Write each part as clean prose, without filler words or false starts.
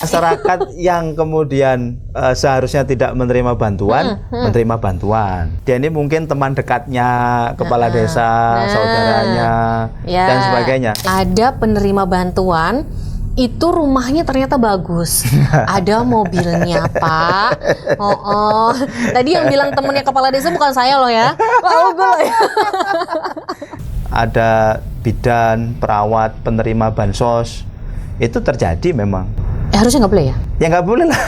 Masyarakat yang kemudian seharusnya tidak menerima bantuan, menerima bantuan. Dia ini mungkin teman dekatnya kepala desa, saudaranya, dan sebagainya. Ada penerima bantuan, itu rumahnya ternyata bagus. Ada mobilnya, Pak. Tadi yang bilang temennya kepala desa bukan saya loh ya. Gue loh ya. Ada bidan, perawat, penerima bansos. Itu terjadi memang. Harusnya nggak boleh ya? Ya nggak boleh lah.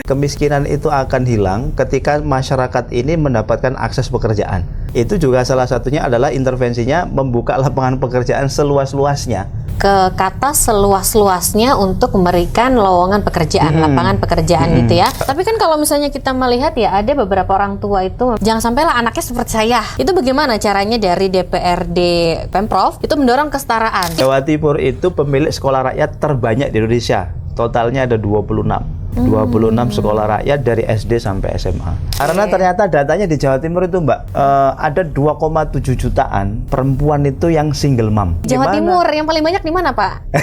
Kemiskinan itu akan hilang ketika masyarakat ini mendapatkan akses pekerjaan. Itu juga salah satunya adalah intervensinya membuka lapangan pekerjaan seluas-luasnya. Ke kata seluas-luasnya untuk memberikan lowongan pekerjaan, lapangan pekerjaan gitu ya. Tapi kan kalau misalnya kita melihat ya, ada beberapa orang tua itu jangan sampailah anaknya seperti saya. Itu bagaimana caranya dari DPRD Pemprov itu mendorong kesetaraan? Jawa Timur itu pemilik sekolah rakyat terbanyak di Indonesia. Totalnya ada 26. 26 sekolah rakyat dari SD sampai SMA. Karena ternyata datanya di Jawa Timur itu Mbak, ada 2,7 jutaan perempuan itu yang single mom. Jawa Timur yang paling banyak di mana, Pak?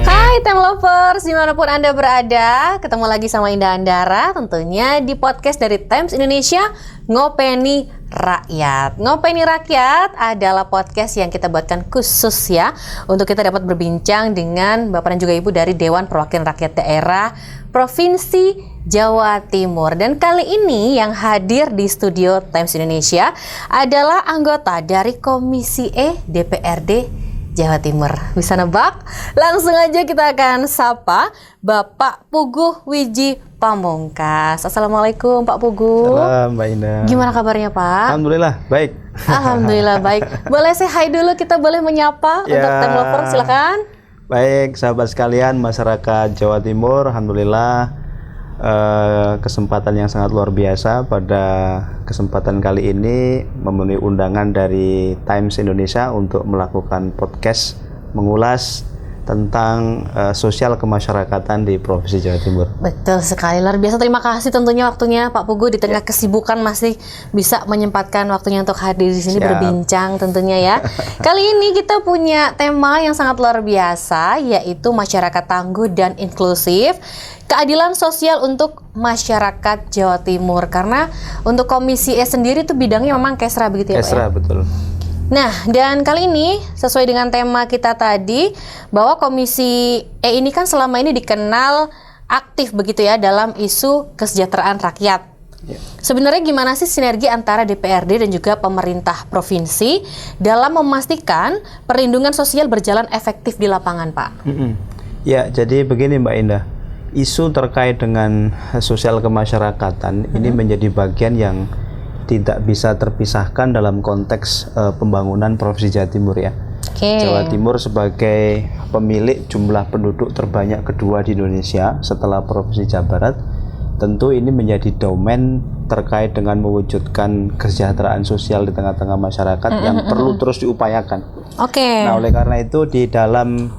Hai Time Lovers, dimanapun Anda berada, ketemu lagi sama Indah Andara tentunya di podcast dari Times Indonesia, Ngopeni Rakyat. Ngopeni Rakyat adalah podcast yang kita buatkan khusus ya, untuk kita dapat berbincang dengan Bapak dan juga Ibu dari Dewan Perwakilan Rakyat Daerah Provinsi Jawa Timur. Dan kali ini yang hadir di studio Times Indonesia adalah anggota dari Komisi E DPRD Jawa Timur. Bisa nebak? Langsung aja kita akan sapa Bapak Puguh Wiji Pamungkas. Assalamualaikum Pak Puguh. Salam Mbak Indah. Gimana kabarnya Pak? Alhamdulillah baik. Alhamdulillah baik. Boleh say hi dulu, kita boleh menyapa untuk Time Lover, silakan. Baik sahabat sekalian, masyarakat Jawa Timur, alhamdulillah kesempatan yang sangat luar biasa pada kesempatan kali ini memenuhi undangan dari Times Indonesia untuk melakukan podcast mengulas tentang sosial kemasyarakatan di Provinsi Jawa Timur. Betul sekali, luar biasa. Terima kasih tentunya waktunya Pak Puguh, di tengah kesibukan masih bisa menyempatkan waktunya untuk hadir di sini berbincang tentunya ya. Kali ini kita punya tema yang sangat luar biasa, yaitu masyarakat tangguh dan inklusif, keadilan sosial untuk masyarakat Jawa Timur. Karena untuk Komisi E sendiri itu bidangnya memang Kesra begitu ya Pak? Kesra, betul. Nah, dan kali ini sesuai dengan tema kita tadi, bahwa Komisi E ini kan selama ini dikenal aktif begitu ya dalam isu kesejahteraan rakyat. Sebenarnya gimana sih sinergi antara DPRD dan juga pemerintah provinsi dalam memastikan perlindungan sosial berjalan efektif di lapangan, Pak? Ya, jadi begini Mbak Indah, isu terkait dengan sosial kemasyarakatan ini menjadi bagian yang tidak bisa terpisahkan dalam konteks pembangunan Provinsi Jawa Timur ya. Jawa Timur sebagai pemilik jumlah penduduk terbanyak kedua di Indonesia setelah Provinsi Jawa Barat, tentu ini menjadi domain terkait dengan mewujudkan kesejahteraan sosial di tengah-tengah masyarakat yang perlu terus diupayakan. Nah, oleh karena itu di dalam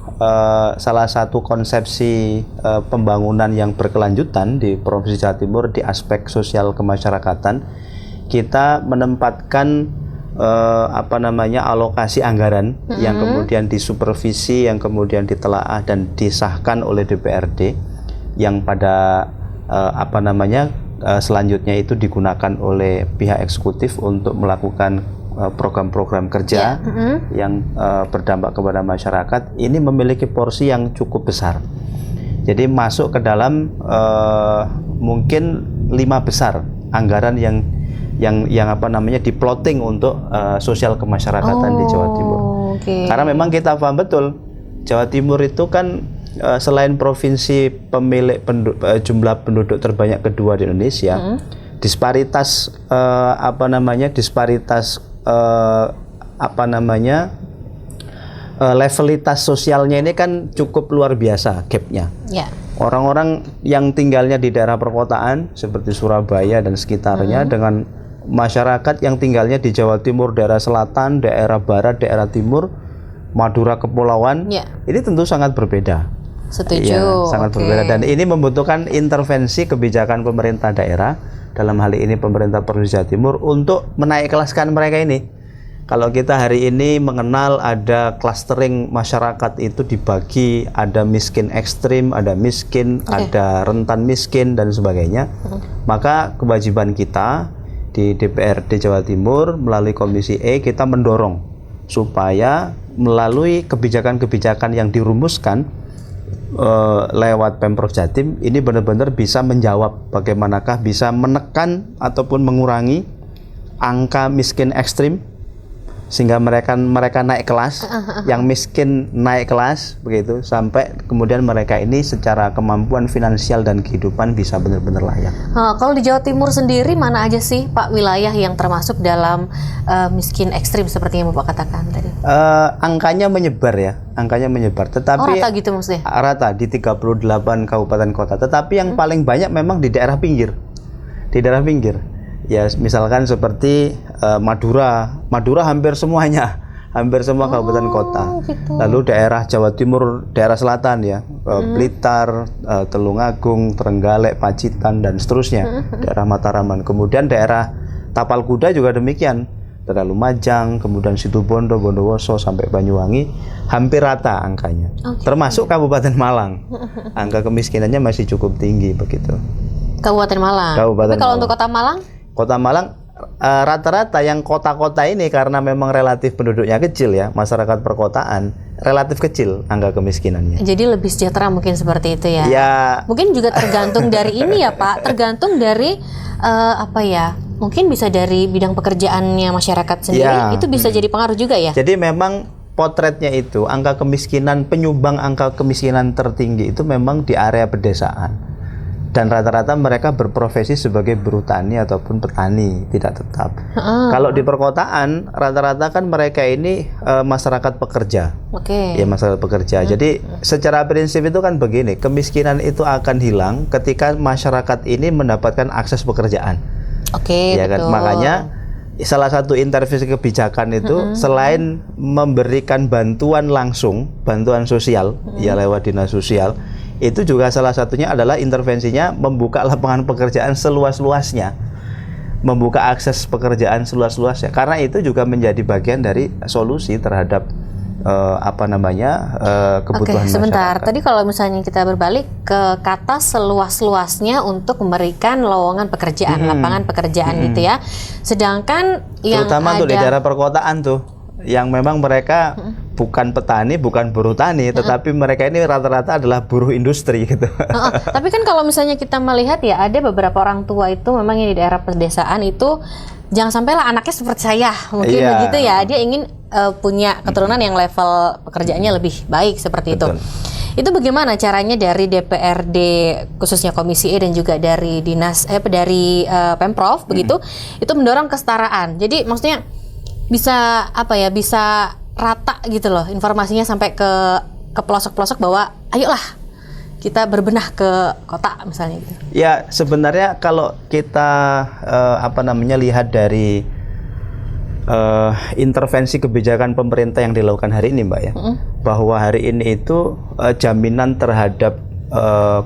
salah satu konsepsi pembangunan yang berkelanjutan di Provinsi Jawa Timur di aspek sosial kemasyarakatan, kita menempatkan alokasi anggaran yang kemudian disupervisi, yang kemudian ditelaah dan disahkan oleh DPRD, yang pada selanjutnya itu digunakan oleh pihak eksekutif untuk melakukan program-program kerja yang berdampak kepada masyarakat. Ini memiliki porsi yang cukup besar. Jadi masuk ke dalam mungkin 5 besar anggaran yang di-plotting untuk sosial kemasyarakatan di Jawa Timur. Karena memang kita paham betul, Jawa Timur itu kan selain provinsi pemilik jumlah penduduk terbanyak kedua di Indonesia, disparitas levelitas sosialnya ini kan cukup luar biasa gapnya. Orang-orang yang tinggalnya di daerah perkotaan seperti Surabaya dan sekitarnya dengan masyarakat yang tinggalnya di Jawa Timur, daerah selatan, daerah barat, daerah timur, Madura, Kepulauan, ini tentu sangat berbeda. Setuju. Sangat berbeda, dan ini membutuhkan intervensi kebijakan pemerintah daerah dalam hal ini pemerintah Provinsi Jawa Timur untuk menaik kelaskan mereka ini. Kalau kita hari ini mengenal ada clustering masyarakat itu dibagi, ada miskin ekstrim, ada miskin, ada rentan miskin dan sebagainya. Maka kewajiban kita di DPRD Jawa Timur melalui Komisi E kita mendorong supaya melalui kebijakan-kebijakan yang dirumuskan lewat Pemprov Jatim ini benar-benar bisa menjawab bagaimanakah bisa menekan ataupun mengurangi angka miskin ekstrim sehingga mereka naik kelas, yang miskin naik kelas begitu sampai kemudian mereka ini secara kemampuan finansial dan kehidupan bisa benar-benar layak. Kalau di Jawa Timur sendiri mana aja sih Pak wilayah yang termasuk dalam miskin ekstrim seperti yang Bapak katakan tadi? Angkanya menyebar ya, tetapi rata gitu maksudnya? Rata di 38 kabupaten kota, tetapi yang paling banyak memang di daerah pinggir. Ya misalkan seperti Madura hampir semuanya, hampir semua kabupaten kota. Gitu. Lalu daerah Jawa Timur, daerah selatan ya, Blitar, Tulungagung, Trenggalek, Pacitan dan seterusnya, daerah Mataraman. Kemudian daerah Tapal Kuda juga demikian, daerah Lumajang, kemudian Situbondo, Bondowoso sampai Banyuwangi hampir rata angkanya. Termasuk Kabupaten Malang, angka kemiskinannya masih cukup tinggi begitu. Kabupaten Malang. Tapi kalau untuk Kota Malang? Kota Malang rata-rata yang kota-kota ini karena memang relatif penduduknya kecil ya, masyarakat perkotaan relatif kecil angka kemiskinannya. Jadi lebih sejahtera mungkin seperti itu ya. Ya. Mungkin juga tergantung dari ini ya Pak, tergantung dari mungkin bisa dari bidang pekerjaannya masyarakat sendiri, itu bisa jadi pengaruh juga ya. Jadi memang potretnya itu angka kemiskinan, penyumbang angka kemiskinan tertinggi itu memang di area pedesaan. Dan rata-rata mereka berprofesi sebagai buruh tani ataupun petani, tidak tetap. Kalau di perkotaan, rata-rata kan mereka ini masyarakat pekerja. Ya, masyarakat pekerja. Jadi secara prinsip itu kan begini, kemiskinan itu akan hilang ketika masyarakat ini mendapatkan akses pekerjaan. Ya kan? Makanya salah satu intervensi kebijakan itu selain memberikan bantuan langsung, bantuan sosial, ya lewat dinas sosial, itu juga salah satunya adalah intervensinya membuka lapangan pekerjaan seluas-luasnya, membuka akses pekerjaan seluas-luasnya. Karena itu juga menjadi bagian dari solusi terhadap kebutuhan masyarakat. Sebentar. Tadi kalau misalnya kita berbalik ke kata seluas-luasnya untuk memberikan lowongan pekerjaan, lapangan pekerjaan gitu ya. Sedangkan yang terutama untuk di daerah perkotaan tuh, yang memang mereka bukan petani, bukan buruh tani, tetapi mereka ini rata-rata adalah buruh industri gitu. Tapi kan kalau misalnya kita melihat ya, ada beberapa orang tua itu memang yang di daerah pedesaan itu jangan sampailah anaknya seperti saya, mungkin begitu ya. Dia ingin punya keturunan yang level pekerjaannya lebih baik seperti itu. Itu bagaimana caranya dari DPRD khususnya Komisi E dan juga dari dinas dari Pemprov begitu, itu mendorong kesetaraan. Jadi maksudnya bisa bisa rata gitu loh informasinya sampai ke pelosok-pelosok bahwa ayolah kita berbenah ke kota misalnya gitu. Ya sebenarnya kalau kita lihat dari intervensi kebijakan pemerintah yang dilakukan hari ini Mbak ya, bahwa hari ini itu jaminan terhadap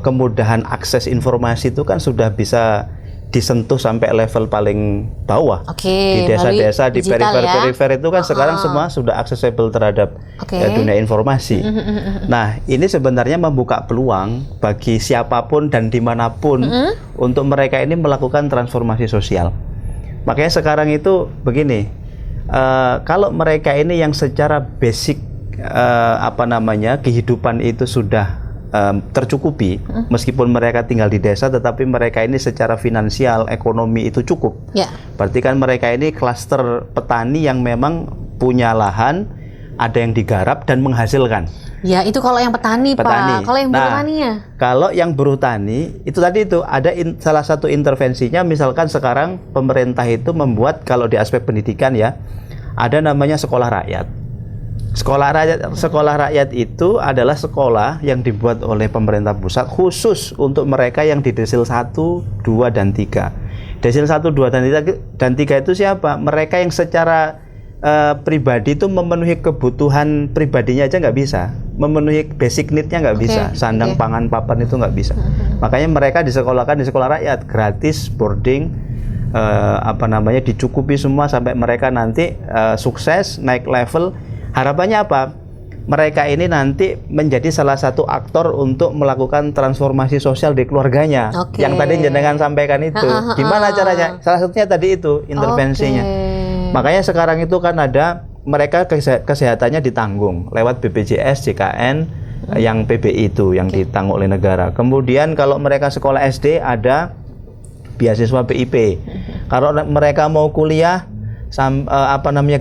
kemudahan akses informasi itu kan sudah bisa disentuh sampai level paling bawah. Di desa-desa, di perifer-perifer itu kan sekarang semua sudah aksesibel terhadap dunia informasi. Nah, ini sebenarnya membuka peluang bagi siapapun dan dimanapun untuk mereka ini melakukan transformasi sosial. Makanya sekarang itu begini, kalau mereka ini yang secara basic kehidupan itu sudah tercukupi, meskipun mereka tinggal di desa, tetapi mereka ini secara finansial, ekonomi itu cukup. Berarti kan mereka ini klaster petani yang memang punya lahan, ada yang digarap dan menghasilkan. Ya itu kalau yang petani. Pak. Kalau yang buruh taninya? Kalau yang buruh tani, itu tadi itu ada salah satu intervensinya, misalkan sekarang pemerintah itu membuat kalau di aspek pendidikan ya, ada namanya sekolah rakyat. Sekolah rakyat itu adalah sekolah yang dibuat oleh pemerintah pusat khusus untuk mereka yang di desil 1, 2, dan 3. Desil 1, 2, dan 3 itu siapa? Mereka yang secara pribadi itu memenuhi kebutuhan pribadinya aja nggak bisa, memenuhi basic need-nya nggak bisa, sandang, pangan, papan itu nggak bisa. Makanya mereka disekolahkan di sekolah rakyat, gratis, boarding, dicukupi semua sampai mereka nanti sukses, naik level. Harapannya apa? Mereka ini nanti menjadi salah satu aktor untuk melakukan transformasi sosial di keluarganya. Yang tadi jenengan sampaikan itu. Gimana caranya? Salah satunya tadi itu intervensinya. Makanya sekarang itu kan ada mereka kesehatannya ditanggung lewat BPJS, JKN, yang PBI itu yang ditanggung oleh negara. Kemudian kalau mereka sekolah SD ada beasiswa BIP. Kalau mereka mau kuliah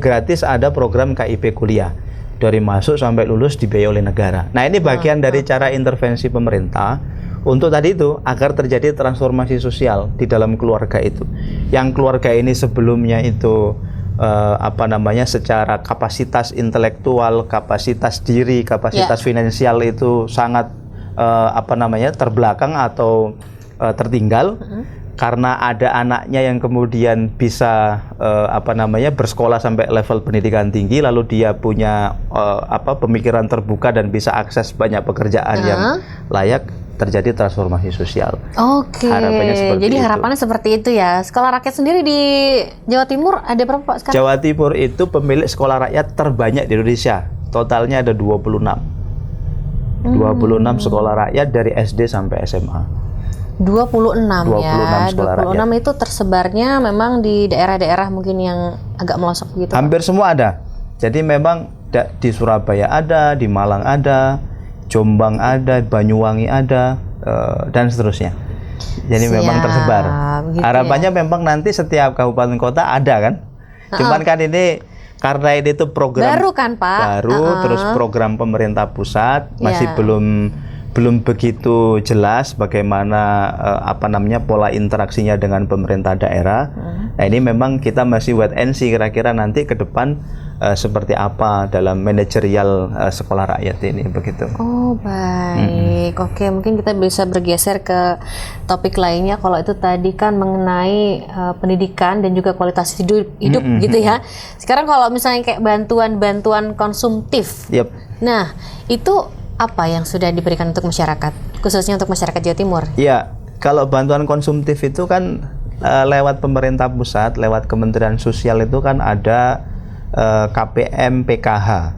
gratis, ada program KIP kuliah. Dari masuk sampai lulus dibiayai oleh negara. Nah, ini bagian dari cara intervensi pemerintah untuk tadi itu agar terjadi transformasi sosial di dalam keluarga itu. Yang keluarga ini sebelumnya itu secara kapasitas intelektual, kapasitas diri, kapasitas finansial itu sangat terbelakang atau tertinggal. Karena ada anaknya yang kemudian bisa bersekolah sampai level pendidikan tinggi, lalu dia punya pemikiran terbuka dan bisa akses banyak pekerjaan yang layak, terjadi transformasi sosial. Harapannya seperti jadi itu. Harapannya seperti itu ya. Sekolah rakyat sendiri di Jawa Timur ada berapa Pak sekarang? Jawa Timur itu pemilik sekolah rakyat terbanyak di Indonesia. Totalnya ada 26. 26 sekolah rakyat dari SD sampai SMA. 26 ya. 26 itu tersebarnya memang di daerah-daerah mungkin yang agak melosok gitu. Hampir semua ada. Jadi memang di Surabaya ada, di Malang ada, Jombang ada, Banyuwangi ada, dan seterusnya. Jadi memang tersebar. Harapannya memang nanti setiap kabupaten kota ada kan. Cuman kan ini karena ini tuh program baru kan Pak? Terus program pemerintah pusat masih belum begitu jelas bagaimana pola interaksinya dengan pemerintah daerah. Nah, ini memang kita masih wait and see kira-kira nanti ke depan seperti apa dalam manajerial sekolah rakyat ini begitu. Oh, baik. Oke, mungkin kita bisa bergeser ke topik lainnya. Kalau itu tadi kan mengenai pendidikan dan juga kualitas hidup gitu ya. Sekarang kalau misalnya kayak bantuan konsumtif. Nah, itu apa yang sudah diberikan untuk masyarakat, khususnya untuk masyarakat Jawa Timur? Iya, kalau bantuan konsumtif itu kan lewat pemerintah pusat, lewat Kementerian Sosial itu kan ada KPM PKH,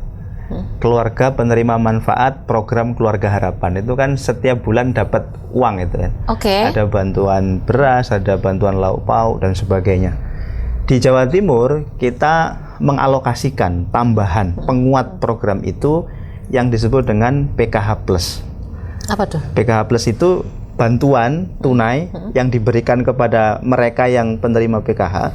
Keluarga Penerima Manfaat Program Keluarga Harapan. Itu kan setiap bulan dapat uang itu kan. Ada bantuan beras, ada bantuan lauk pauk dan sebagainya. Di Jawa Timur kita mengalokasikan tambahan penguat program itu yang disebut dengan PKH Plus. Apa tuh? PKH Plus itu bantuan tunai yang diberikan kepada mereka yang penerima PKH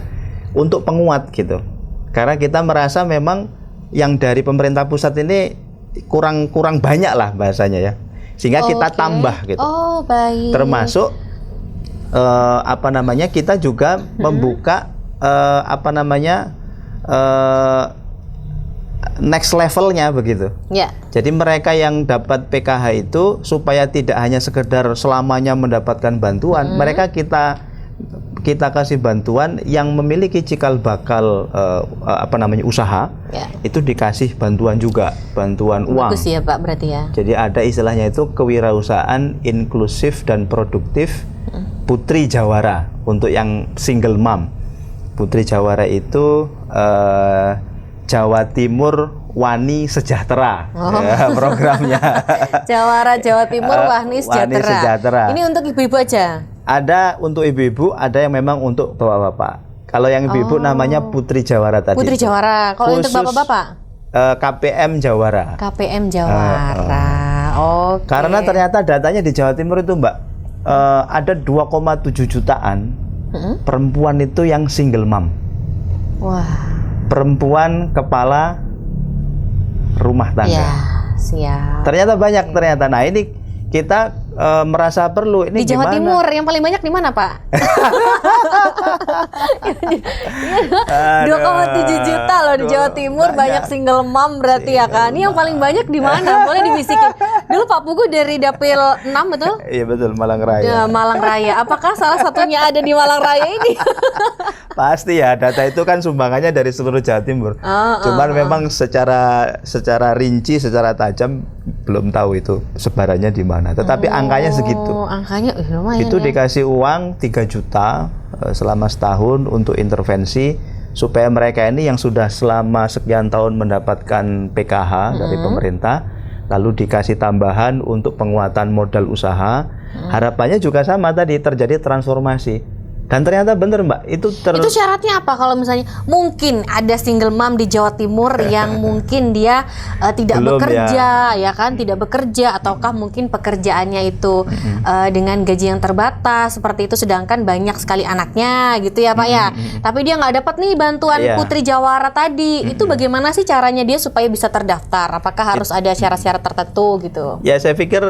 untuk penguat gitu. Karena kita merasa memang yang dari pemerintah pusat ini kurang banyak lah bahasanya ya. Sehingga kita tambah gitu. Oh, baik. Termasuk kita juga membuka next levelnya begitu. Jadi mereka yang dapat PKH itu supaya tidak hanya sekedar selamanya mendapatkan bantuan, mereka kita kasih bantuan yang memiliki cikal bakal usaha. Itu dikasih bantuan juga, bantuan uang. Bagus ya Pak berarti ya. Jadi ada istilahnya itu kewirausahaan inklusif dan produktif Putri Jawara untuk yang single mom. Putri Jawara itu Jawa Timur Wani Sejahtera programnya. Jawara Jawa Timur Wani Sejahtera. Ini untuk ibu-ibu aja? Ada untuk ibu-ibu, ada yang memang untuk bapak-bapak. Kalau yang ibu-ibu namanya Putri Jawara tadi. Putri Jawara. Kalau untuk bapak-bapak? KPM Jawara. KPM Jawara. Karena ternyata datanya di Jawa Timur itu Mbak, ada 2,7 jutaan perempuan itu yang single mom. Perempuan kepala rumah tangga. Ya, siap. Ternyata banyak ternyata. Nah, ini kita merasa perlu ini di Jawa gimana? Timur yang paling banyak di mana, Pak? 2,7 juta kalau di Jawa Timur banyak single mom berarti ya kan. Ini yang paling banyak di mana? Boleh dibisikin. Dulu Pak Pugu dari Dapil 6 betul? Iya betul, Malang Raya. Malang Raya. Apakah salah satunya ada di Malang Raya ini? Pasti ya, data itu kan sumbangannya dari seluruh Jawa Timur. Cuman memang secara rinci, secara tajam belum tahu itu sebarannya di mana. Tetapi angkanya segitu. Angkanya lumayan. Itu ya. dikasih uang 3 juta selama setahun untuk intervensi supaya mereka ini yang sudah selama sekian tahun mendapatkan PKH dari pemerintah, lalu dikasih tambahan untuk penguatan modal usaha. Harapannya juga sama tadi, terjadi transformasi. Dan ternyata benar Mbak, itu syaratnya apa kalau misalnya mungkin ada single mom di Jawa Timur yang mungkin dia tidak belum, bekerja ya kan, tidak bekerja ataukah mungkin pekerjaannya itu dengan gaji yang terbatas seperti itu, sedangkan banyak sekali anaknya gitu ya Pak ya. Tapi dia nggak dapat nih bantuan Putri Jawara tadi. Itu bagaimana sih caranya dia supaya bisa terdaftar? Apakah harus ada syarat-syarat tertentu gitu? Ya saya pikir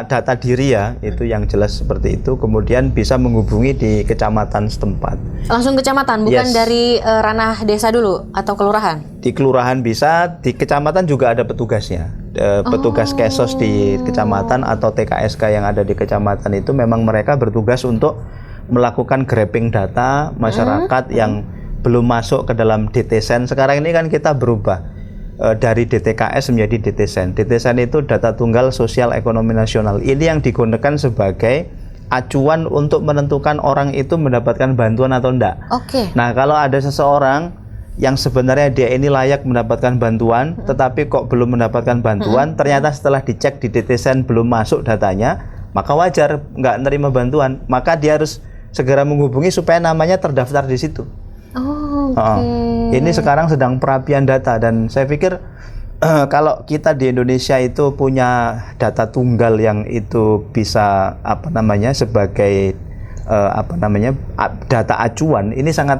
data diri ya itu yang jelas seperti itu, kemudian bisa menghubungi di kecamatan setempat. Langsung kecamatan, bukan dari ranah desa dulu atau kelurahan? Di kelurahan bisa, di kecamatan juga ada petugasnya. Petugas Kesos di kecamatan atau TKSK yang ada di kecamatan itu memang mereka bertugas untuk melakukan grabbing data masyarakat yang belum masuk ke dalam DTSEN. Sekarang ini kan kita berubah dari DTKS menjadi DTSEN. DTSEN itu data tunggal sosial ekonomi nasional. Ini yang digunakan sebagai acuan untuk menentukan orang itu mendapatkan bantuan atau enggak. Oke. Nah, kalau ada seseorang yang sebenarnya dia ini layak mendapatkan bantuan, tetapi kok belum mendapatkan bantuan, ternyata setelah dicek di DTSEN belum masuk datanya, maka wajar nggak nerima bantuan. Maka dia harus segera menghubungi supaya namanya terdaftar di situ. Ini sekarang sedang perapian data dan saya pikir kalau kita di Indonesia itu punya data tunggal yang itu bisa sebagai data acuan, ini sangat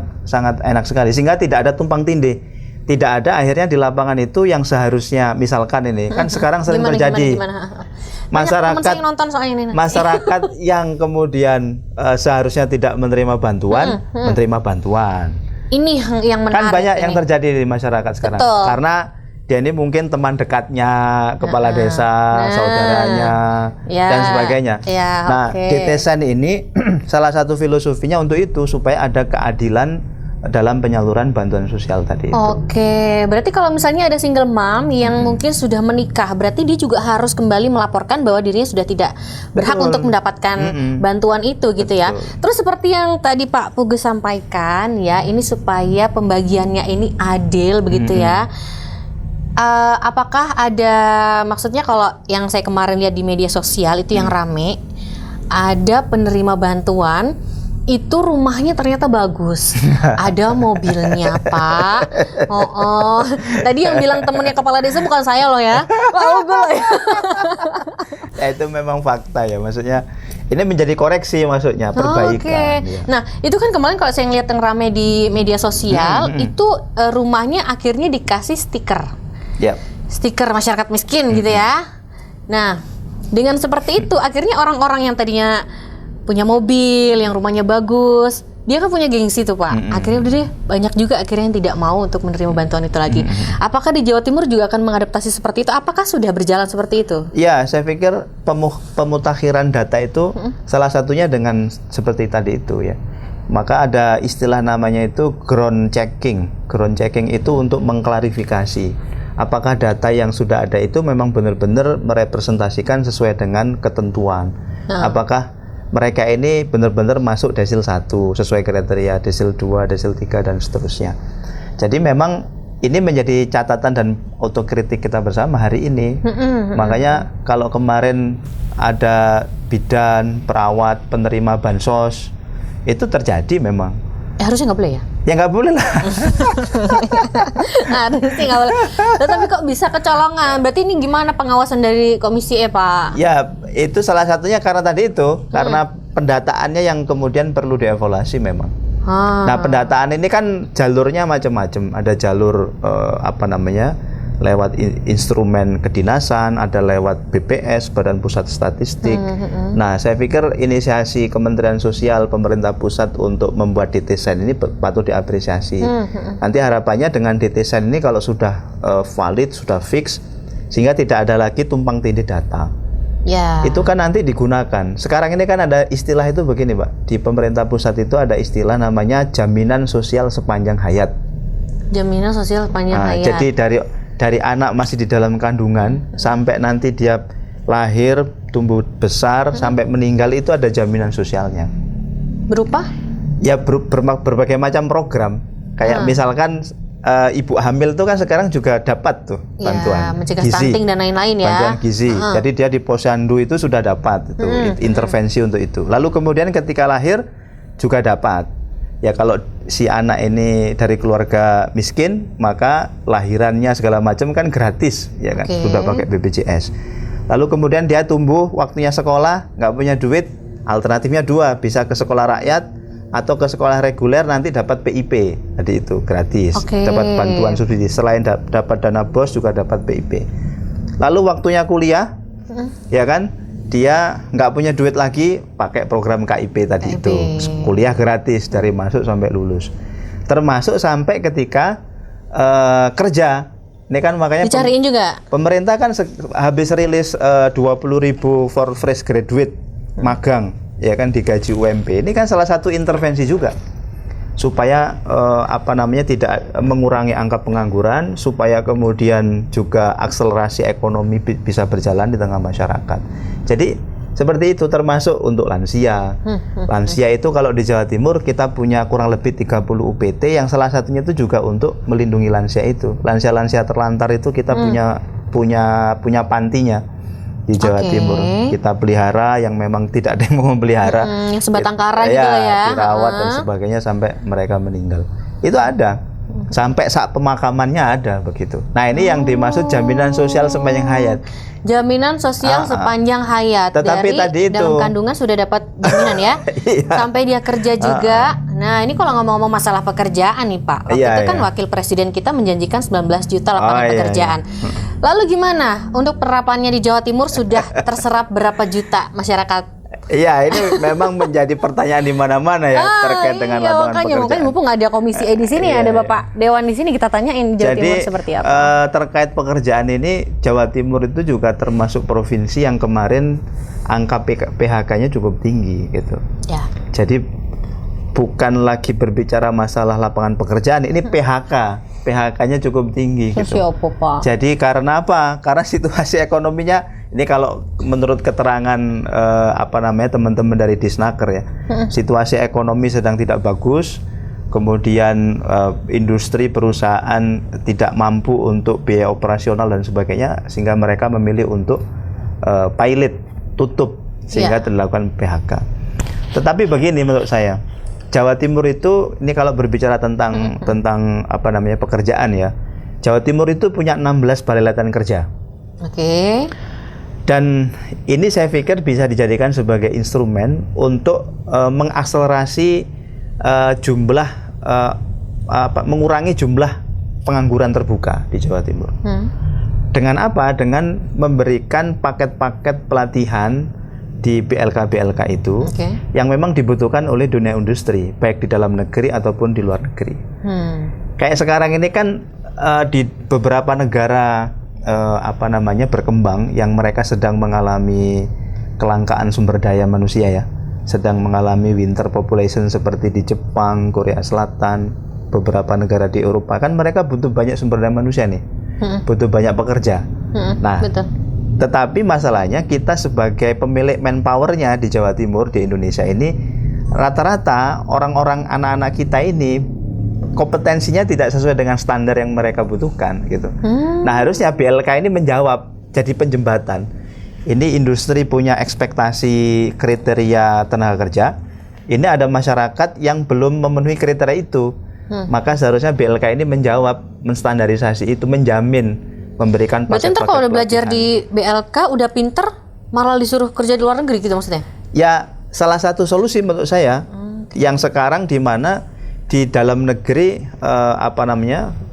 enak sekali sehingga tidak ada tumpang tindih. Tidak ada akhirnya di lapangan itu yang seharusnya misalkan ini kan sekarang sering terjadi masyarakat yang kemudian seharusnya tidak menerima bantuan menerima bantuan. Ini yang menarik. Kan banyak yang terjadi di masyarakat sekarang. Betul. Karena dia ini mungkin teman dekatnya kepala desa, saudaranya, dan sebagainya. Nah, DTSEN ini salah satu filosofinya untuk itu supaya ada keadilan dalam penyaluran bantuan sosial tadi itu. Oke, berarti kalau misalnya ada single mom yang mungkin sudah menikah, berarti dia juga harus kembali melaporkan bahwa dirinya sudah tidak berhak untuk mendapatkan bantuan itu gitu ya. Terus seperti yang tadi Pak Pugu sampaikan ya, ini supaya pembagiannya ini adil begitu ya. Apakah ada, maksudnya kalau yang saya kemarin lihat di media sosial itu yang rame, ada penerima bantuan itu rumahnya ternyata bagus, ada mobilnya Pak. Tadi yang bilang temennya kepala desa bukan saya loh ya, Pak Pugu loh ya. Itu memang fakta ya, maksudnya ini menjadi koreksi maksudnya, perbaikan. Ya. Nah itu kan kemarin kalau saya ngeliat yang rame di media sosial itu rumahnya akhirnya dikasih stiker. Stiker masyarakat miskin gitu ya. Nah, dengan seperti itu akhirnya orang-orang yang tadinya punya mobil, yang rumahnya bagus, dia kan punya gengsi tuh Pak. Akhirnya udah deh, banyak juga akhirnya yang tidak mau untuk menerima bantuan itu lagi. Apakah di Jawa Timur juga akan mengadaptasi seperti itu? Apakah sudah berjalan seperti itu? Ya, saya pikir pemutakhiran data itu salah satunya dengan seperti tadi itu ya. Maka ada istilah namanya itu ground checking. Ground checking itu untuk mengklarifikasi apakah data yang sudah ada itu memang benar-benar merepresentasikan sesuai dengan ketentuan. Apakah mereka ini benar-benar masuk desil 1 sesuai kriteria, desil 2, desil 3 dan seterusnya. Jadi memang ini menjadi catatan dan otokritik kita bersama hari ini. Makanya kalau kemarin ada bidan, perawat, penerima bansos itu terjadi memang. Harusnya nggak boleh ya? Ya nggak boleh lah. Harusnya nggak boleh. Tapi kok bisa kecolongan? Berarti ini gimana pengawasan dari komisi Pak? Ya itu salah satunya karena tadi itu, karena pendataannya yang kemudian perlu dievaluasi memang. Nah pendataan ini kan jalurnya macam-macam. Ada jalur lewat instrumen kedinasan, ada lewat BPS, Badan Pusat Statistik. Nah, saya pikir inisiasi Kementerian Sosial pemerintah pusat untuk membuat DTSen ini patut diapresiasi. Nanti harapannya dengan DTSen ini kalau sudah valid, sudah fix, sehingga tidak ada lagi tumpang tindih data. Ya. Itu kan nanti digunakan. Sekarang ini kan ada istilah itu begini, Pak. Di pemerintah pusat itu ada istilah namanya jaminan sosial sepanjang hayat. Jaminan sosial sepanjang hayat. Jadi dari anak masih di dalam kandungan sampai nanti dia lahir, tumbuh besar, sampai meninggal itu ada jaminan sosialnya. Berupa? Ya berbagai macam program. Kayak misalkan ibu hamil itu kan sekarang juga dapat tuh bantuan mencegah gizi, stunting dan lain-lain ya. bantuan gizi. Jadi dia di posyandu itu sudah dapat itu intervensi untuk itu. Lalu kemudian ketika lahir juga dapat. Ya kalau si anak ini dari keluarga miskin, maka lahirannya segala macam kan gratis, ya kan, sudah pakai BPJS. Lalu kemudian dia tumbuh, waktunya sekolah, nggak punya duit, alternatifnya dua, bisa ke sekolah rakyat atau ke sekolah reguler, nanti dapat PIP, tadi itu gratis, dapat bantuan subsidi. Selain dapat dana BOS juga dapat PIP. Lalu waktunya kuliah, ya kan, dia nggak punya duit lagi, pakai program KIP tadi itu, kuliah gratis dari masuk sampai lulus, termasuk sampai ketika kerja. Ini kan makanya dicariin juga. Pemerintah kan habis rilis 20.000 for fresh graduate magang, ya kan, digaji UMP. Ini kan salah satu intervensi juga supaya tidak mengurangi angka pengangguran, supaya kemudian juga akselerasi ekonomi bisa berjalan di tengah masyarakat. Jadi seperti itu, termasuk untuk lansia. Lansia itu kalau di Jawa Timur kita punya kurang lebih 30 UPT yang salah satunya itu juga untuk melindungi lansia itu. Lansia-lansia terlantar itu kita punya pantinya di Jawa Timur. Kita pelihara yang memang tidak ada yang mau memelihara. Yang sebatang kara gitu ya. Dirawat dan sebagainya sampai mereka meninggal. Itu ada. Sampai saat pemakamannya ada begitu. Nah, ini yang dimaksud jaminan sosial sepanjang hayat. Jaminan sosial sepanjang hayat. Tetapi dari tadi itu dalam kandungan sudah dapat jaminan ya. Sampai dia kerja juga. Nah, ini kalau ngomong-ngomong masalah pekerjaan nih Pak. Waktu itu kan Wakil Presiden kita menjanjikan 19 juta lapangan pekerjaan. Lalu gimana untuk penerapannya di Jawa Timur, sudah terserap berapa juta masyarakat? Iya, ini memang menjadi pertanyaan di mana-mana ya terkait dengan lapangan pekerjaan. Makanya mumpung nggak ada komisi E di sini, ada Bapak Dewan di sini, kita tanyain Jawa Timur seperti apa. Terkait pekerjaan ini, Jawa Timur itu juga termasuk provinsi yang kemarin angka PHK-nya cukup tinggi gitu. Ya. Jadi bukan lagi berbicara masalah lapangan pekerjaan, ini PHK-nya cukup tinggi gitu. Jadi karena apa? Karena situasi ekonominya ini kalau menurut keterangan teman-teman dari Disnaker ya, situasi ekonomi sedang tidak bagus, kemudian industri perusahaan tidak mampu untuk biaya operasional dan sebagainya, sehingga mereka memilih untuk pilot, tutup, sehingga dilakukan PHK. Tetapi begini menurut saya, Jawa Timur itu, ini kalau berbicara tentang pekerjaan ya, Jawa Timur itu punya 16 balai latihan kerja. Dan ini saya pikir bisa dijadikan sebagai instrumen untuk mengakselerasi mengurangi jumlah pengangguran terbuka di Jawa Timur. Dengan apa? Dengan memberikan paket-paket pelatihan di BLK itu yang memang dibutuhkan oleh dunia industri, baik di dalam negeri ataupun di luar negeri. Kayak sekarang ini kan di beberapa negara berkembang yang mereka sedang mengalami kelangkaan sumber daya manusia ya, sedang mengalami winter population seperti di Jepang, Korea Selatan, beberapa negara di Eropa, kan mereka butuh banyak sumber daya manusia nih, butuh banyak pekerja. Nah, tetapi masalahnya kita sebagai pemilik manpowernya di Jawa Timur, di Indonesia ini, rata-rata orang-orang anak-anak kita ini kompetensinya tidak sesuai dengan standar yang mereka butuhkan gitu. Nah, harusnya BLK ini menjawab, jadi penjembatan. Ini industri punya ekspektasi kriteria tenaga kerja. Ini ada masyarakat yang belum memenuhi kriteria itu. Maka seharusnya BLK ini menjawab, menstandarisasi itu, menjamin, memberikan paket-paket. Berarti ntar kalau udah belajar di BLK udah pinter, malah disuruh kerja di luar negeri gitu maksudnya? Ya, salah satu solusi menurut saya yang sekarang di mana di dalam negeri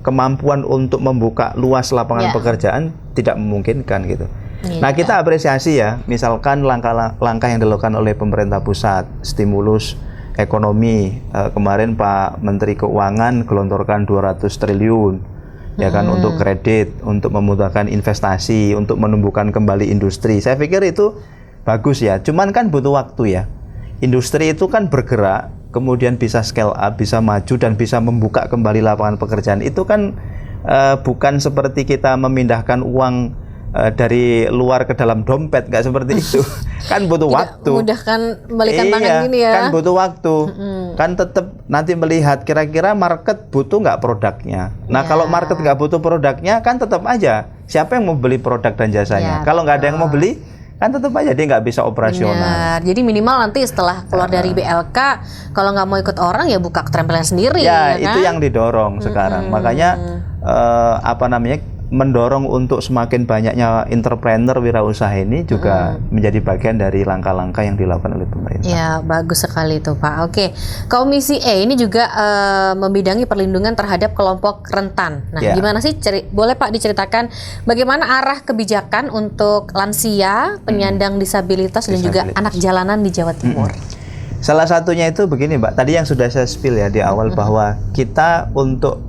kemampuan untuk membuka luas lapangan pekerjaan tidak memungkinkan gitu. Nah, kita apresiasi ya, misalkan langkah-langkah yang dilakukan oleh pemerintah pusat, stimulus ekonomi, kemarin Pak Menteri Keuangan gelontorkan 200 triliun ya kan, untuk kredit, untuk memudahkan investasi, untuk menumbuhkan kembali industri. Saya pikir itu bagus ya, cuman kan butuh waktu ya. Industri itu kan bergerak, kemudian bisa scale up, bisa maju dan bisa membuka kembali lapangan pekerjaan. Itu kan bukan seperti kita memindahkan uang dari luar ke dalam dompet, nggak seperti itu. Kan butuh waktu. Memudahkan balikan tangan gini ya. Kan butuh waktu. Kan tetap nanti melihat kira-kira market butuh nggak produknya. Nah, kalau market nggak butuh produknya, kan tetap aja siapa yang mau beli produk dan jasanya. Kalau nggak ada yang mau beli, kan tetap aja dia nggak bisa operasional. Benar. Jadi minimal nanti setelah keluar dari BLK, kalau nggak mau ikut orang ya buka keterampilan sendiri. Ya, ya itu kan? yang didorong sekarang. Makanya mendorong untuk semakin banyaknya entrepreneur wirausaha ini juga menjadi bagian dari langkah-langkah yang dilakukan oleh pemerintah. Ya, bagus sekali itu Pak. Oke, Komisi E ini juga membidangi perlindungan terhadap kelompok rentan. Nah, gimana sih? Boleh Pak diceritakan bagaimana arah kebijakan untuk lansia, penyandang disabilitas dan juga anak jalanan di Jawa Timur? Salah satunya itu begini Mbak, tadi yang sudah saya spill ya di awal bahwa kita untuk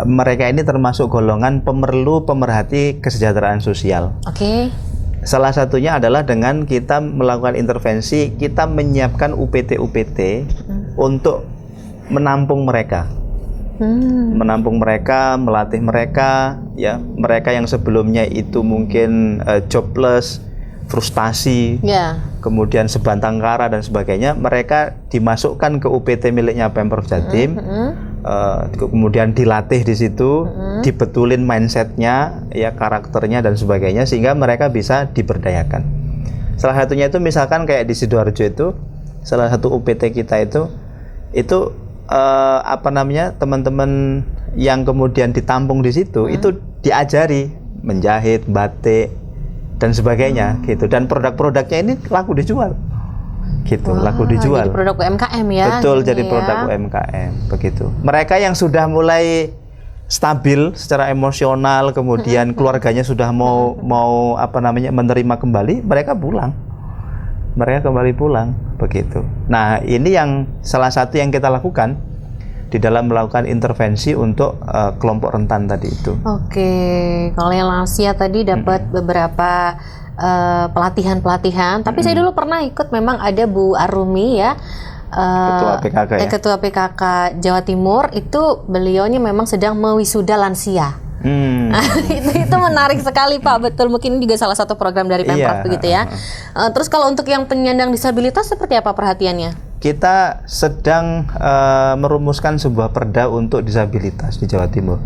mereka ini termasuk golongan pemerhati kesejahteraan sosial. Oke. Salah satunya adalah dengan kita melakukan intervensi, kita menyiapkan UPT untuk menampung mereka. Menampung mereka, melatih mereka, ya, mereka yang sebelumnya itu mungkin jobless, frustasi, kemudian sebantang kara dan sebagainya, mereka dimasukkan ke UPT miliknya Pemprov Jatim, kemudian dilatih di situ, dibetulin mindsetnya, ya, karakternya dan sebagainya, sehingga mereka bisa diberdayakan. Salah satunya itu misalkan kayak di Sidoarjo itu, salah satu UPT kita itu teman-teman yang kemudian ditampung di situ itu diajari menjahit, batik dan sebagainya gitu, dan produk-produknya ini laku dijual gitu. Laku dijual, jadi produk UMKM ya. Betul, jadi produk UMKM begitu. Mereka yang sudah mulai stabil secara emosional, kemudian keluarganya sudah mau menerima kembali, mereka kembali pulang begitu. Nah, ini yang salah satu yang kita lakukan di dalam melakukan intervensi untuk kelompok rentan tadi itu. Oke, kalau yang lansia tadi dapat beberapa pelatihan, tapi saya dulu pernah ikut, memang ada Bu Arumi ya, Ketua PKK Jawa Timur, itu beliaunya memang sedang mewisuda lansia. Itu menarik sekali Pak, betul, mungkin juga salah satu program dari Pemprov begitu ya. Terus kalau untuk yang penyandang disabilitas seperti apa perhatiannya? Kita sedang merumuskan sebuah perda untuk disabilitas di Jawa Timur,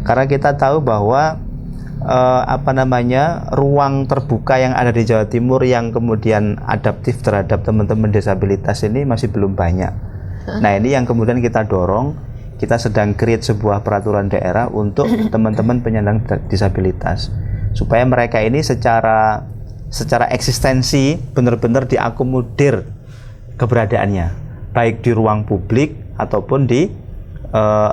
karena kita tahu bahwa ruang terbuka yang ada di Jawa Timur yang kemudian adaptif terhadap teman-teman disabilitas ini masih belum banyak. Nah, ini yang kemudian kita dorong. Kita sedang create sebuah peraturan daerah untuk teman-teman penyandang disabilitas, supaya mereka ini secara eksistensi benar-benar diakomodir keberadaannya, baik di ruang publik ataupun di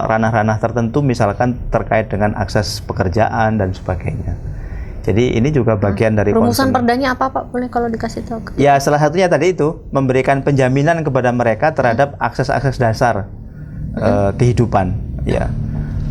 ranah-ranah tertentu, misalkan terkait dengan akses pekerjaan dan sebagainya. Jadi ini juga bagian dari rumusan perdanya apa Pak? Boleh kalau dikasih tahu? Ya, salah satunya tadi itu memberikan penjaminan kepada mereka terhadap akses-akses dasar kehidupan, ya,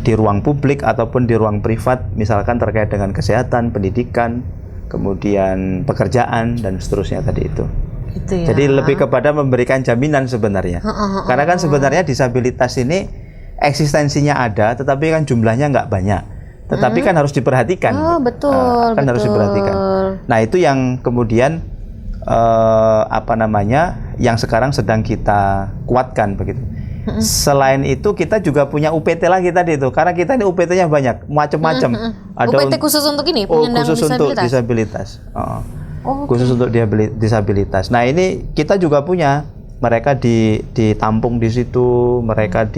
di ruang publik ataupun di ruang privat, misalkan terkait dengan kesehatan, pendidikan, kemudian pekerjaan dan seterusnya tadi itu. Gitu ya. Jadi lebih kepada memberikan jaminan sebenarnya. Karena kan sebenarnya disabilitas ini eksistensinya ada, tetapi kan jumlahnya nggak banyak. Tetapi kan harus diperhatikan. Betul. Harus diperhatikan. Nah, itu yang kemudian yang sekarang sedang kita kuatkan begitu. Selain itu kita juga punya UPT lagi tadi itu, karena kita ini UPT-nya banyak, macam-macam. Ada UPT khusus untuk ini, penyandang khusus disabilitas. Untuk disabilitas. Khusus untuk disabilitas. Nah, ini kita juga punya mereka ditampung di situ, mereka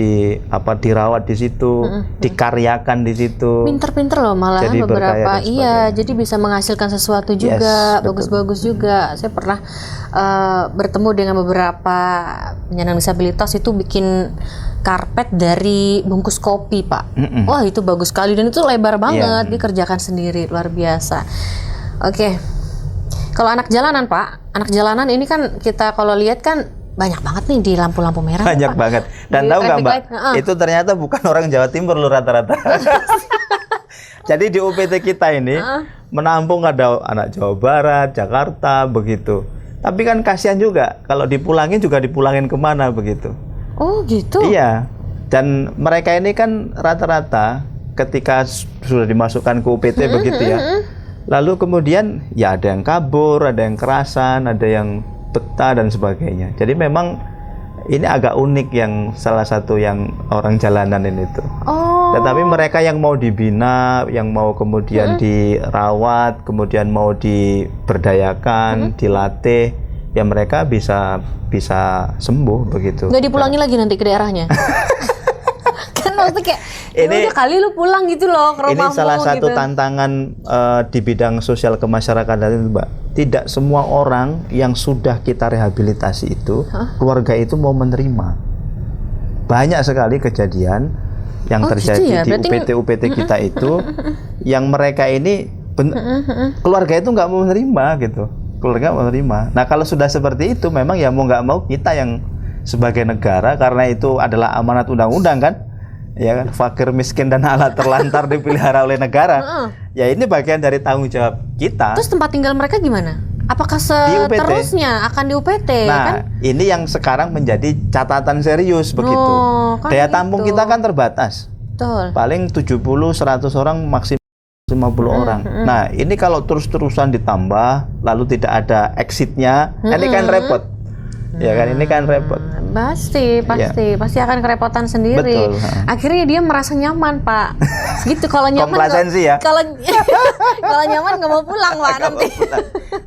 dirawat di situ, dikaryakan di situ. Pinter-pinter loh malah Jadi beberapa. berkaya dan Iya, sebagainya. jadi bisa menghasilkan sesuatu juga, betul. bagus-bagus juga. Saya pernah bertemu dengan beberapa penyandang disabilitas itu bikin karpet dari bungkus kopi, Pak. Wah, itu bagus sekali dan itu lebar banget, dikerjakan sendiri, luar biasa. Oke. Kalau anak jalanan, Pak, anak jalanan ini kan kita kalau lihat kan banyak banget nih di lampu-lampu merah. Banyak Pak. banget. Dan Di tahu nggak traffic Mbak, light, itu ternyata bukan orang Jawa Timur loh rata-rata. Jadi di UPT kita ini menampung ada anak Jawa Barat, Jakarta, begitu. Tapi kan kasihan juga kalau dipulangin juga dipulangin kemana begitu. Oh gitu. Iya. Dan mereka ini kan rata-rata ketika sudah dimasukkan ke UPT begitu ya. Lalu kemudian ya ada yang kabur, ada yang kerasan, ada yang betah dan sebagainya. Jadi memang ini agak unik yang salah satu yang orang jalanan ini tuh. Oh. Tetapi mereka yang mau dibina, yang mau kemudian dirawat, kemudian mau diberdayakan, dilatih, ya mereka bisa sembuh begitu. Nggak dipulangin lagi nanti ke daerahnya. Kan maksudnya kayak Ini- udah kali lu pulang gitu loh ke Ini rumahmu salah satu gitu. tantangan di bidang sosial kemasyarakatan itu, Mbak. Tidak semua orang yang sudah kita rehabilitasi itu, keluarga itu mau menerima. Banyak sekali kejadian yang Oh, gitu terjadi ya? di Berarti- UPT kita itu, yang mereka ini keluarga itu nggak mau menerima gitu. Keluarga mau menerima. Nah kalau sudah seperti itu, memang ya mau nggak mau kita yang sebagai negara, karena itu adalah amanat undang-undang kan. Ya kan, fakir miskin dan anak terlantar dipelihara oleh negara. Ya ini bagian dari tanggung jawab kita. Terus tempat tinggal mereka gimana? Apakah UPT. seterusnya akan di UPT Nah, kan? ini yang sekarang menjadi catatan serius begitu. kan Daya tampung gitu. kita kan terbatas. Betul. Paling 70-100 orang, maksimal 50 orang. Nah, ini kalau terus-terusan ditambah lalu tidak ada exitnya, ini kan repot. Ya kan, ini kan repot. Pasti akan kerepotan sendiri. Betul, Akhirnya dia merasa nyaman, Pak. Gitu kalau nyaman. Komplasensi ya. Kalau kalau nyaman nggak mau pulang, Pak nanti.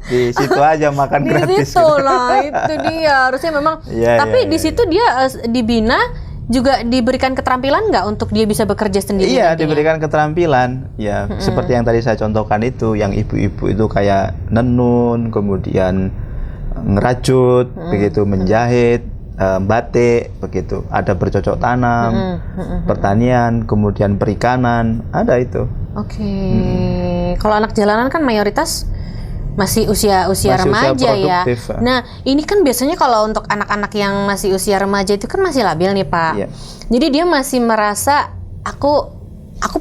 Di situ aja makan Di gratis. situ gitu. lah, itu dia. Harusnya memang. Iya, Tapi iya, di iya. situ dia dibina juga diberikan keterampilan nggak untuk dia bisa bekerja sendiri? Iya, nantinya? diberikan keterampilan. Ya, seperti yang tadi saya contohkan itu, yang ibu-ibu itu kayak nenun, kemudian ngerajut, begitu, menjahit, batik, begitu. Ada bercocok tanam, pertanian, kemudian perikanan, ada itu. Oke. Kalau anak jalanan kan mayoritas masih usia Masih usia remaja ya. produktif, Pak. Nah, ini kan biasanya kalau untuk anak-anak yang masih usia remaja itu kan masih labil nih, Pak. Iya. Jadi dia masih merasa aku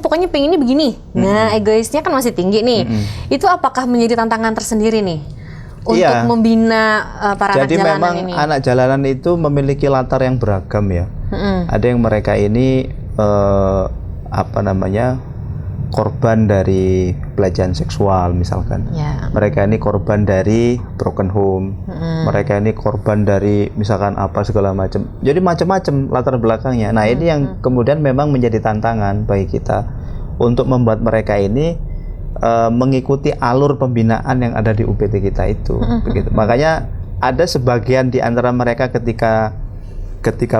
pokoknya pengennya begini. Nah, egoisnya kan masih tinggi nih. Itu apakah menjadi tantangan tersendiri nih untuk Iya. membina para Jadi anak jalanan memang ini? anak jalanan itu memiliki latar yang beragam ya. Ada yang mereka ini korban dari pelecehan seksual misalkan. Ya. Mereka ini korban dari broken home. Mereka ini korban dari misalkan apa segala macam. Jadi macam-macam latar belakangnya. Nah, ini yang kemudian memang menjadi tantangan bagi kita untuk membuat mereka ini mengikuti alur pembinaan yang ada di UPT kita itu. Begitu. Makanya ada sebagian di antara mereka ketika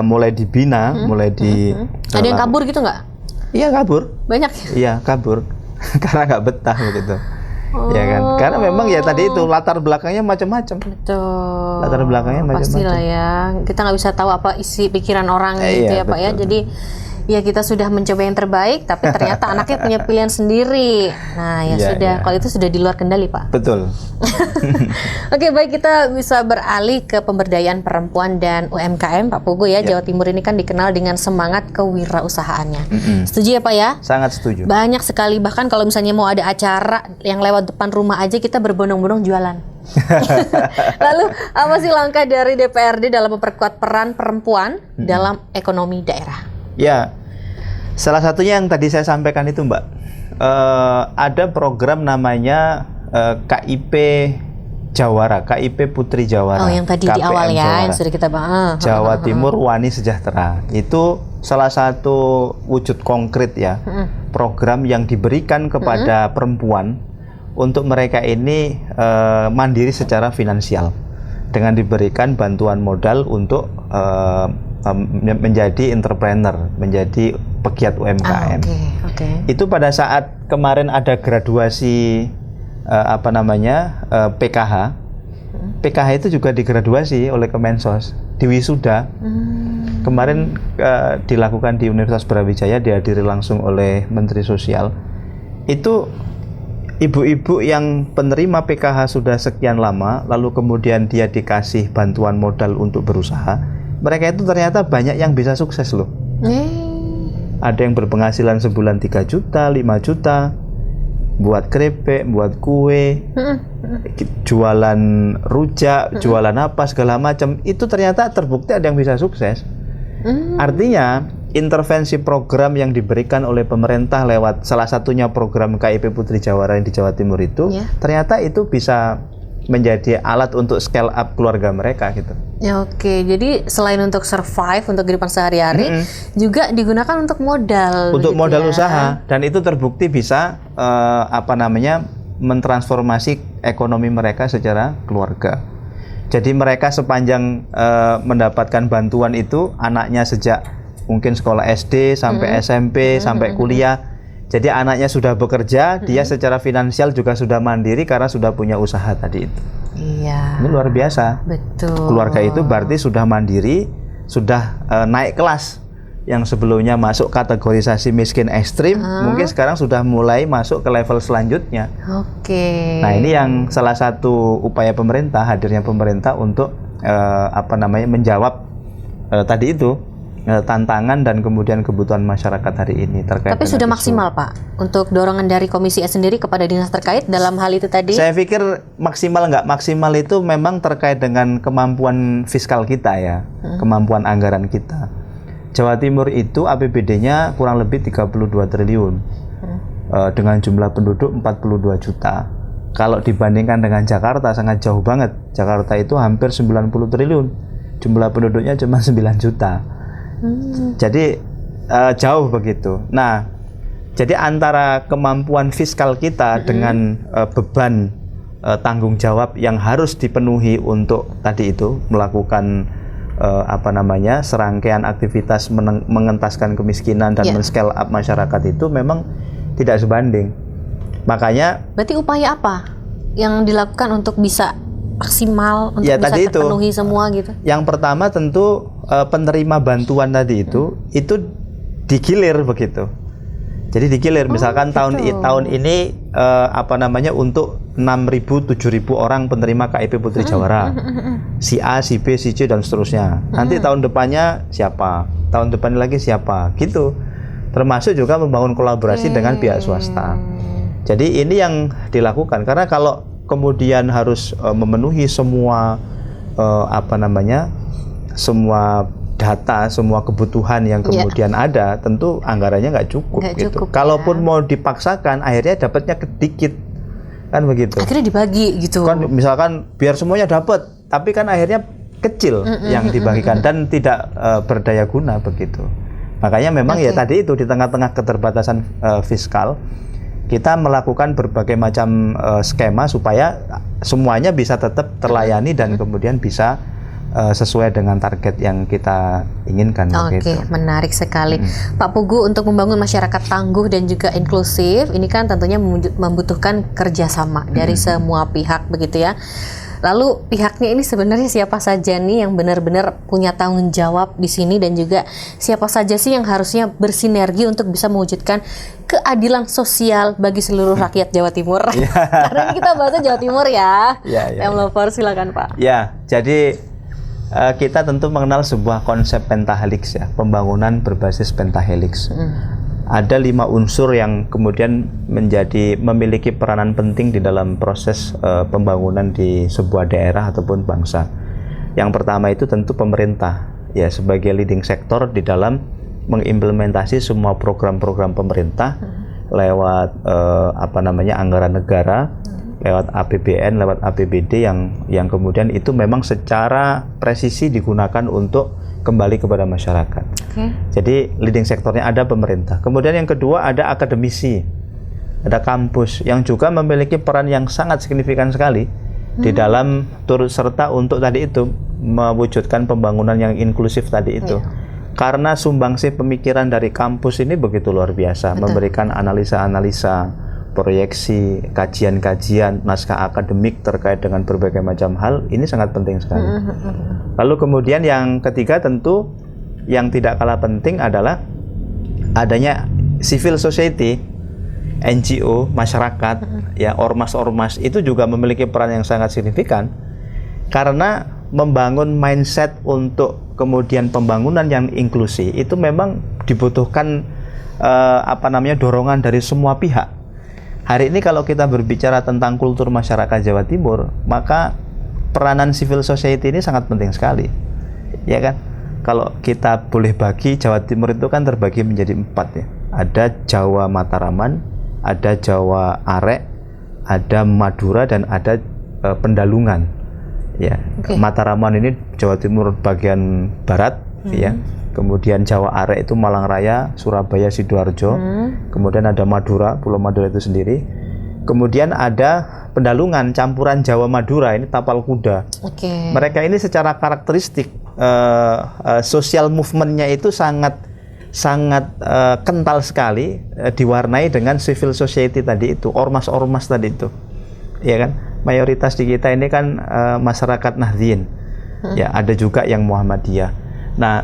mulai dibina, mulai di Ada yang kabur gitu nggak? Iya, kabur. Banyak. Iya, kabur. Karena nggak betah begitu. Ya kan? Karena memang ya tadi itu latar belakangnya macam-macam. Betul. Latar belakangnya Pastilah macam-macam. ya. Kita nggak bisa tahu apa isi pikiran orang gitu Iya, ya, Pak ya. betul. Jadi ya kita sudah mencoba yang terbaik, tapi ternyata anaknya punya pilihan sendiri. Nah ya Iya, sudah. iya. Kalau itu sudah di luar kendali, Pak. Betul. Oke, baik, kita bisa beralih ke pemberdayaan perempuan dan UMKM, Pak Pugu ya. Jawa Timur ini kan dikenal dengan semangat kewirausahaannya. Setuju ya, Pak ya? Sangat setuju. Banyak sekali, bahkan kalau misalnya mau ada acara yang lewat depan rumah aja kita berbondong-bondong jualan. Lalu apa sih langkah dari DPRD dalam memperkuat peran perempuan dalam ekonomi daerah? Ya, salah satunya yang tadi saya sampaikan itu, Mbak. Ada program namanya KIP Jawara, KIP Putri Jawara. Oh, yang tadi di KPM awal ya, Jawara. yang sudah kita bahas. Jawa Timur Wani Sejahtera. Itu salah satu wujud konkret ya, program yang diberikan kepada perempuan untuk mereka ini mandiri secara finansial. dengan diberikan bantuan modal untuk menjadi entrepreneur, menjadi pegiat UMKM. Itu pada saat kemarin ada graduasi PKH. PKH itu juga digraduasi oleh Kemensos, diwisuda. Kemarin dilakukan di Universitas Brawijaya, dihadiri langsung oleh Menteri Sosial. Itu ibu-ibu yang penerima PKH sudah sekian lama, lalu kemudian dia dikasih bantuan modal untuk berusaha, mereka itu ternyata banyak yang bisa sukses loh. Ada yang berpenghasilan sebulan 3 juta, 5 juta, buat keripik, buat kue, jualan rujak, jualan apa segala macam. Itu ternyata terbukti ada yang bisa sukses. Artinya intervensi program yang diberikan oleh pemerintah lewat salah satunya program KIP Putri Jawara yang di Jawa Timur itu, ternyata itu bisa menjadi alat untuk scale up keluarga mereka gitu. Jadi selain untuk survive, untuk kehidupan sehari-hari, juga digunakan untuk modal. Untuk gitu modal usaha, dan itu terbukti bisa mentransformasi ekonomi mereka secara keluarga. Jadi mereka sepanjang mendapatkan bantuan itu, anaknya sejak mungkin sekolah SD sampai SMP sampai kuliah. Jadi anaknya sudah bekerja, dia secara finansial juga sudah mandiri karena sudah punya usaha tadi itu. Ini luar biasa. Betul. Keluarga itu berarti sudah mandiri, sudah naik kelas. Yang sebelumnya masuk kategorisasi miskin ekstrim, mungkin sekarang sudah mulai masuk ke level selanjutnya. Nah, ini yang salah satu upaya pemerintah, hadirnya pemerintah untuk menjawab tadi itu tantangan dan kemudian kebutuhan masyarakat hari ini terkait. Tapi sudah maksimal Pak untuk dorongan dari Komisi S sendiri kepada dinas terkait dalam hal itu tadi? Saya pikir maksimal nggak maksimal itu memang terkait dengan kemampuan fiskal kita ya, kemampuan anggaran kita. Jawa Timur itu APBD-nya kurang lebih 32 triliun dengan jumlah penduduk 42 juta. Kalau dibandingkan dengan Jakarta sangat jauh banget. Jakarta itu hampir 90 triliun, jumlah penduduknya cuma 9 juta. Jadi jauh begitu. Nah, jadi antara kemampuan fiskal kita dengan beban tanggung jawab yang harus dipenuhi untuk tadi itu melakukan serangkaian aktivitas mengentaskan kemiskinan dan men-scale up masyarakat itu memang tidak sebanding. Makanya berarti upaya apa yang dilakukan untuk bisa maksimal untuk bisa terpenuhi semua gitu? Yang pertama tentu penerima bantuan tadi itu digilir begitu. Jadi digilir, misalkan tahun ini untuk 6.000 7.000 orang penerima KIP Putri Jawara. Si A, si B, si C dan seterusnya. Nanti tahun depannya siapa? Tahun depan lagi siapa? Gitu. Termasuk juga membangun kolaborasi dengan pihak swasta. Jadi ini yang dilakukan, karena kalau kemudian harus memenuhi semua semua data, semua kebutuhan yang kemudian ada, tentu anggarannya nggak cukup gitu. Kalaupun mau dipaksakan, akhirnya dapatnya sedikit, kan begitu. Akhirnya dibagi gitu. Kan misalkan biar semuanya dapat, tapi kan akhirnya kecil yang dibagikan dan tidak berdaya guna begitu. Makanya memang ya tadi itu di tengah-tengah keterbatasan fiskal, kita melakukan berbagai macam skema supaya semuanya bisa tetap terlayani dan kemudian bisa sesuai dengan target yang kita inginkan. Menarik sekali. Pak Pugu, untuk membangun masyarakat tangguh dan juga inklusif, ini kan tentunya membutuhkan kerjasama dari semua pihak begitu ya. Lalu pihaknya ini sebenarnya siapa saja nih yang benar-benar punya tanggung jawab di sini, dan juga siapa saja sih yang harusnya bersinergi untuk bisa mewujudkan keadilan sosial bagi seluruh rakyat Jawa Timur? Karena kita bahasnya Jawa Timur ya. Lover, silakan Pak. Jadi kita tentu mengenal sebuah konsep pentahelix ya, pembangunan berbasis pentahelix. Ada 5 unsur yang kemudian memiliki peranan penting di dalam proses pembangunan di sebuah daerah ataupun bangsa. Yang pertama itu tentu pemerintah ya, sebagai leading sector di dalam mengimplementasi semua program-program pemerintah lewat anggaran negara, lewat APBN, lewat APBD yang kemudian itu memang secara presisi digunakan untuk kembali kepada masyarakat. Jadi leading sektornya ada pemerintah. Kemudian yang kedua ada akademisi, ada kampus yang juga memiliki peran yang sangat signifikan sekali di dalam turut serta untuk tadi itu mewujudkan pembangunan yang inklusif tadi itu. Karena sumbangsih pemikiran dari kampus ini begitu luar biasa, memberikan analisa-analisa, proyeksi, kajian-kajian, naskah akademik terkait dengan berbagai macam hal, ini sangat penting sekali. Lalu kemudian yang ketiga tentu yang tidak kalah penting adalah adanya civil society, NGO, masyarakat, ya ormas-ormas itu juga memiliki peran yang sangat signifikan karena membangun mindset untuk kemudian pembangunan yang inklusi itu memang dibutuhkan dorongan dari semua pihak. Hari ini kalau kita berbicara tentang kultur masyarakat Jawa Timur, maka peranan civil society ini sangat penting sekali, ya kan? Kalau kita boleh bagi, Jawa Timur itu kan terbagi menjadi 4 ya. Ada Jawa Mataraman, ada Jawa Arek, ada Madura, dan ada Pendalungan. Ya, Mataraman ini Jawa Timur bagian barat, ya. Kemudian Jawa Arek itu Malang Raya, Surabaya, Sidoarjo. Kemudian ada Madura, Pulau Madura itu sendiri. Kemudian ada Pendalungan, campuran Jawa Madura, ini tapal kuda. Mereka ini secara karakteristik social movement-nya itu sangat kental sekali, diwarnai dengan civil society tadi itu, ormas-ormas tadi itu, ya kan? Mayoritas di kita ini kan masyarakat Nahdien, ya ada juga yang Muhammadiyah. Nah,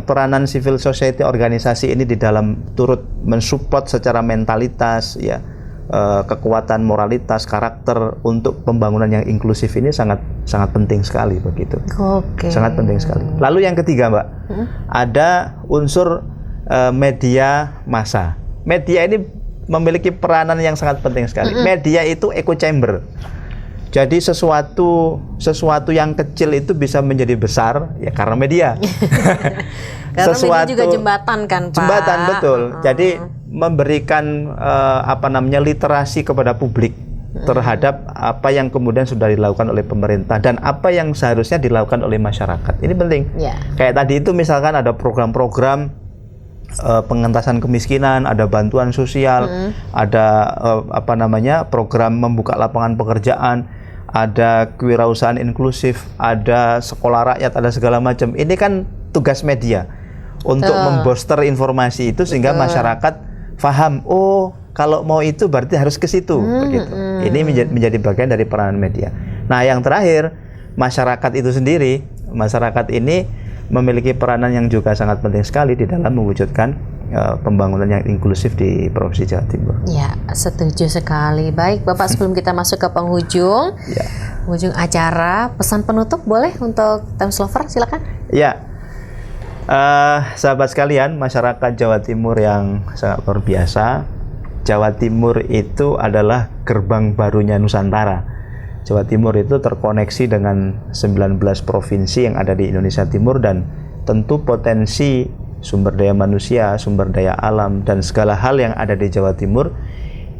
peranan civil society organisasi ini di dalam turut mensupport secara mentalitas, ya, kekuatan moralitas, karakter untuk pembangunan yang inklusif ini sangat penting sekali begitu. Sangat penting sekali. Lalu yang ketiga, Mbak, ada unsur media massa. Media ini memiliki peranan yang sangat penting sekali. Media itu echo chamber. Jadi sesuatu yang kecil itu bisa menjadi besar ya karena media. Karena media juga jembatan kan, Pak. Jembatan, betul. Jadi memberikan literasi kepada publik terhadap apa yang kemudian sudah dilakukan oleh pemerintah dan apa yang seharusnya dilakukan oleh masyarakat. Ini penting. Kayak tadi itu misalkan ada program-program pengentasan kemiskinan, ada bantuan sosial, ada program membuka lapangan pekerjaan, ada kewirausahaan inklusif, ada sekolah rakyat, ada segala macam. Ini kan tugas media untuk membooster informasi itu sehingga masyarakat paham, oh kalau mau itu berarti harus ke situ, begitu. Ini menjadi bagian dari peranan media. Nah, yang terakhir, masyarakat itu sendiri, masyarakat ini memiliki peranan yang juga sangat penting sekali di dalam mewujudkan pembangunan yang inklusif di Provinsi Jawa Timur. Ya, setuju sekali. Baik, Bapak, sebelum kita masuk ke penghujung acara, pesan penutup boleh untuk Times Lover, silakan. Ya, sahabat sekalian, masyarakat Jawa Timur yang sangat luar biasa. Jawa Timur itu adalah gerbang barunya Nusantara. Jawa Timur itu terkoneksi dengan 19 provinsi yang ada di Indonesia Timur dan tentu potensi sumber daya manusia, sumber daya alam, dan segala hal yang ada di Jawa Timur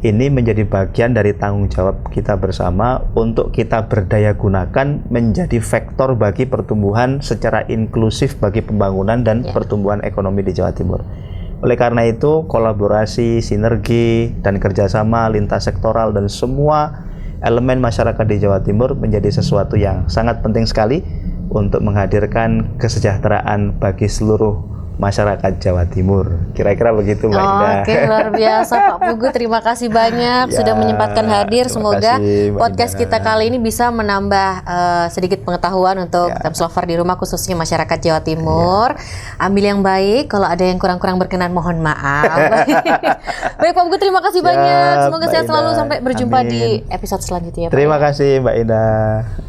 ini menjadi bagian dari tanggung jawab kita bersama untuk kita berdaya gunakan menjadi vektor bagi pertumbuhan secara inklusif bagi pembangunan dan pertumbuhan ekonomi di Jawa Timur. Oleh karena itu, kolaborasi, sinergi, dan kerjasama lintas sektoral dan semua elemen masyarakat di Jawa Timur menjadi sesuatu yang sangat penting sekali untuk menghadirkan kesejahteraan bagi seluruh masyarakat Jawa Timur. Kira-kira begitu, Mbak Indah. Oke, luar biasa Pak Pugu. Terima kasih banyak sudah menyempatkan hadir. Semoga podcast kita kali ini bisa menambah sedikit pengetahuan untuk Times Lover di rumah, khususnya masyarakat Jawa Timur. Ambil yang baik, kalau ada yang kurang-kurang berkenan mohon maaf. Baik Pak Pugu, terima kasih banyak. Semoga sehat selalu, sampai berjumpa di episode selanjutnya, Pak. Terima kasih, Mbak Indah.